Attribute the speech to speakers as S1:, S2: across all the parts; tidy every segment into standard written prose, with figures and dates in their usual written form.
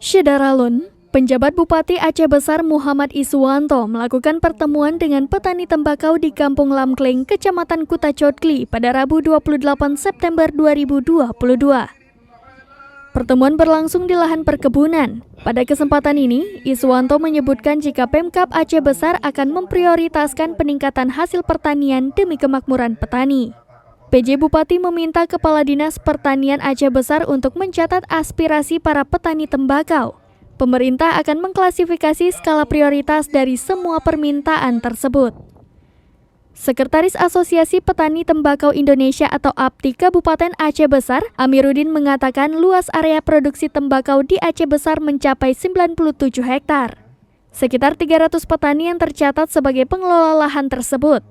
S1: Syedaralun, penjabat Bupati Aceh Besar Muhammad Iswanto melakukan pertemuan dengan petani tembakau di Kampung Lamkleng, Kecamatan Kutacotli pada Rabu 28 September 2022. Pertemuan berlangsung di lahan perkebunan. Pada kesempatan ini, Iswanto menyebutkan jika Pemkab Aceh Besar akan memprioritaskan peningkatan hasil pertanian demi kemakmuran petani. PJ Bupati meminta Kepala Dinas Pertanian Aceh Besar untuk mencatat aspirasi para petani tembakau. Pemerintah akan mengklasifikasi skala prioritas dari semua permintaan tersebut. Sekretaris Asosiasi Petani Tembakau Indonesia atau APTI Kabupaten Aceh Besar, Amiruddin mengatakan luas area produksi tembakau di Aceh Besar mencapai 97 hektar. Sekitar 300 petani yang tercatat sebagai pengelola lahan tersebut.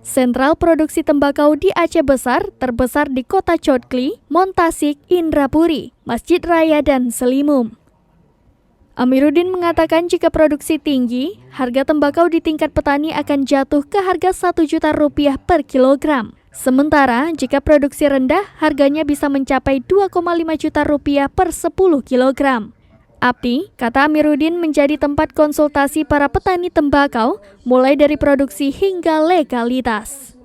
S1: Sentral produksi tembakau di Aceh Besar terbesar di Kota Cotli, Montasik, Indrapuri, Masjid Raya, dan Selimum. Amiruddin mengatakan jika produksi tinggi, harga tembakau di tingkat petani akan jatuh ke harga Rp1 juta per kilogram. Sementara jika produksi rendah, harganya bisa mencapai Rp2,5 juta per 10 kilogram. APTI, kata Amiruddin, menjadi tempat konsultasi para petani tembakau, mulai dari produksi hingga legalitas.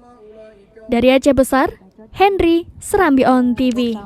S1: Dari Aceh Besar, Henry, Serambi On TV.